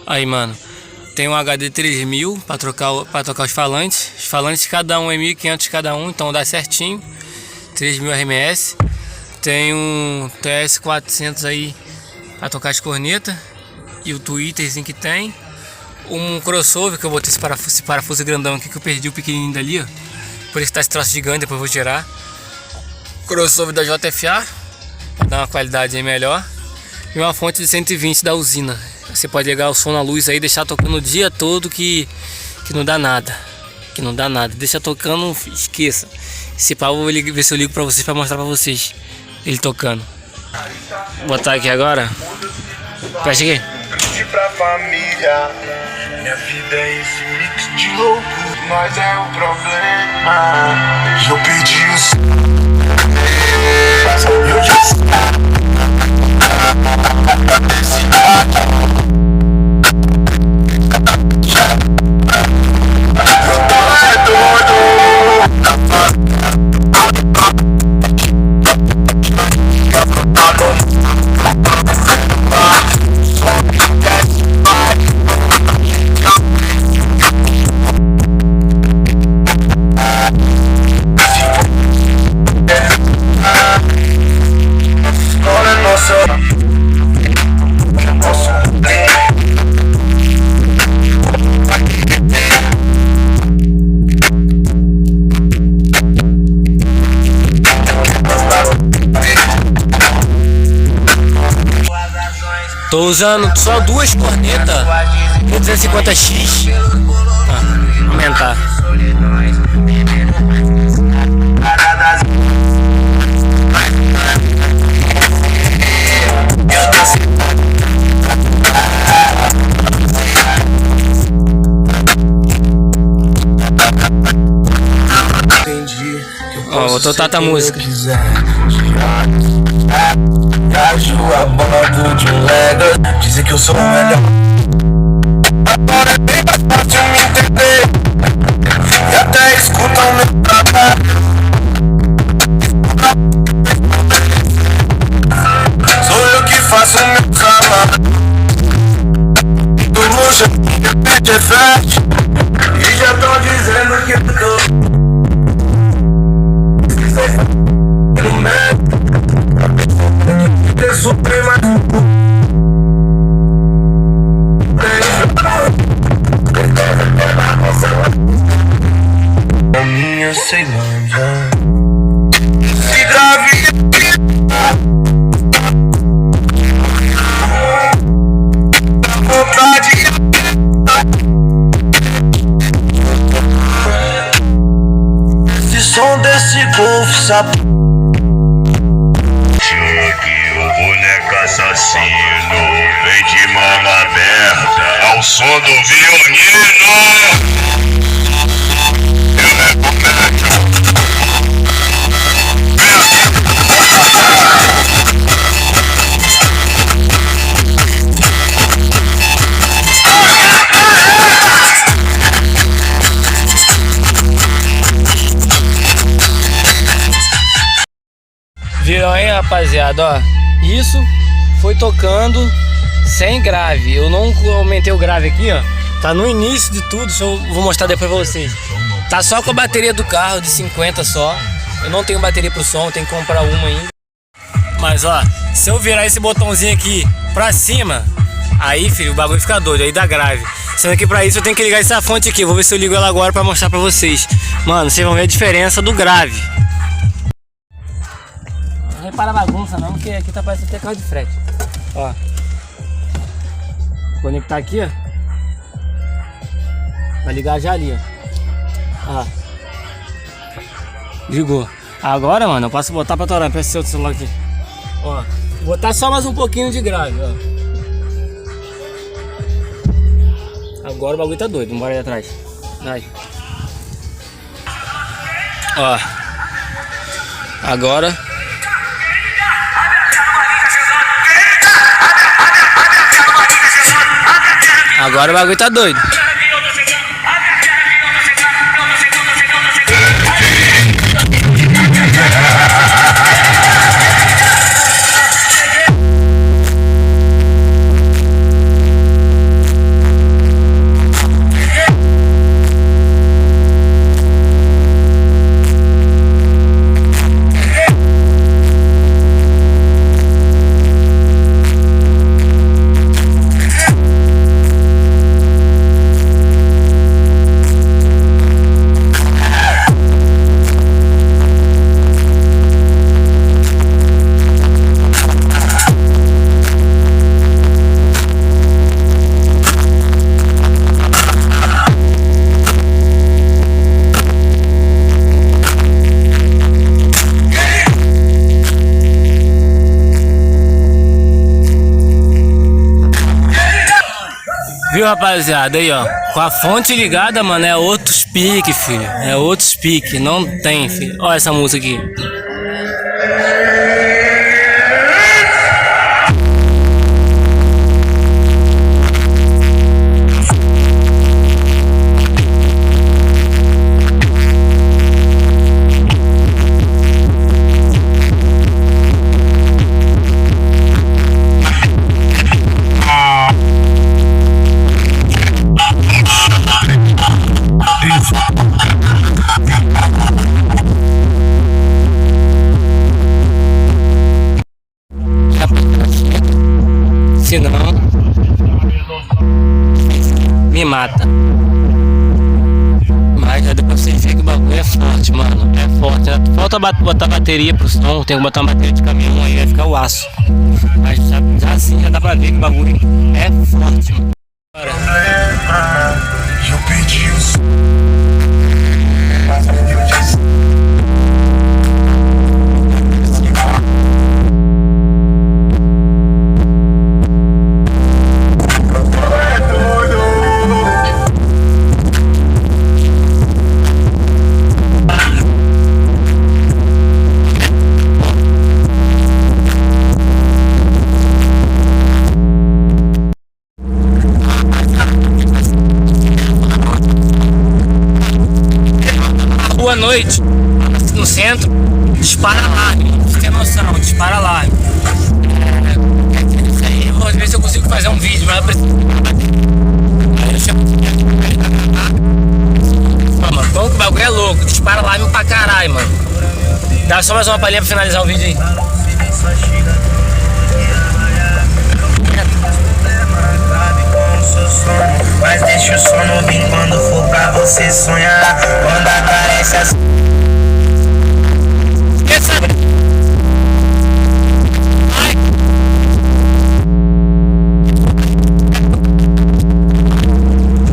Aí, mano, tem um HD 3000 pra trocar os falantes. Os falantes cada um é 1.500 cada um, então dá certinho. 3000 RMS. Tem um TS400 aí pra tocar as cornetas. E o tweeterzinho que tem. Um crossover que eu botei esse parafuso grandão aqui que eu perdi o pequenininho dali, ó. Por isso tá esse troço gigante, depois eu vou tirar. Crossover da JFA, pra dar uma qualidade aí melhor. E uma fonte de 120 da usina. Você pode ligar o som na luz aí e deixar tocando o dia todo que não dá nada. Que não dá nada. Deixa tocando, esqueça. Esse pau eu vou ver se eu ligo pra vocês, pra mostrar pra vocês ele tocando. Vou botar aqui agora. Fecha aqui. Pra família, minha vida é esse mix de louco. Nós é o problema. Eu perdi eu já tô usando só duas cornetas 250X. Aumentar. Ó, vou tocar a música. Acho a bordo de um Lego. Dizem que eu sou o melhor. Agora é bem mais fácil me entender. E até escutam meu trabalho. Sou eu que faço meu trabalho. Do luxo, repete é fértil. E já tão dizendo que eu tô. Suprema. A minha Ceilândia se grave. Vontade. Esse som desse golfe, sabe? Assassino, vem de mão aberta ao som do violino. Eu recomendo. Viram aí, rapaziada, ó. Isso foi tocando sem grave. Eu não aumentei o grave aqui, ó. Tá no início de tudo, vou mostrar depois pra vocês. Tá só com a bateria do carro de 50 só. Eu não tenho bateria pro som, tenho que comprar uma ainda. Mas ó, se eu virar esse botãozinho aqui pra cima, aí, filho, o bagulho fica doido, aí dá grave. Sendo que pra isso eu tenho que ligar essa fonte aqui. Vou ver se eu ligo ela agora pra mostrar pra vocês. Mano, vocês vão ver a diferença do grave. Não repara a bagunça não, porque aqui tá parecendo até carro de frete. Ó. Vou conectar aqui, ó. Vai ligar já ali, ó. Ó. Ligou. Agora, mano, eu posso botar pra torar. Presta esse outro celular aqui. Ó. Vou botar só mais um pouquinho de grave, ó. Agora o bagulho tá doido. Vambora aí atrás. Vai. Ó. Agora. Agora o bagulho tá doido. Viu, rapaziada? Aí, ó. Com a fonte ligada, mano, é outros pique, filho. É outros pique. Não tem, filho. Olha essa música aqui. Se não, me mata. Mas já depois você vê que o bagulho é forte, mano. É forte. Falta botar bateria pro som. Tem que botar uma bateria de caminhão aí, vai ficar o aço. Mas já assim já dá pra ver que o bagulho é forte, mano. Eu pedi os. Boa noite, no centro, dispara alarme, você tem noção, dispara alarme. Isso aí, às vezes eu consigo fazer um vídeo, mas eu preciso. Aí eu chamo. Mano, como que o bagulho é louco, dispara alarme pra caralho, mano. Dá só mais uma palhinha pra finalizar o vídeo aí. Mas deixa o sono vir quando for pra você sonhar. Quando aparece assim.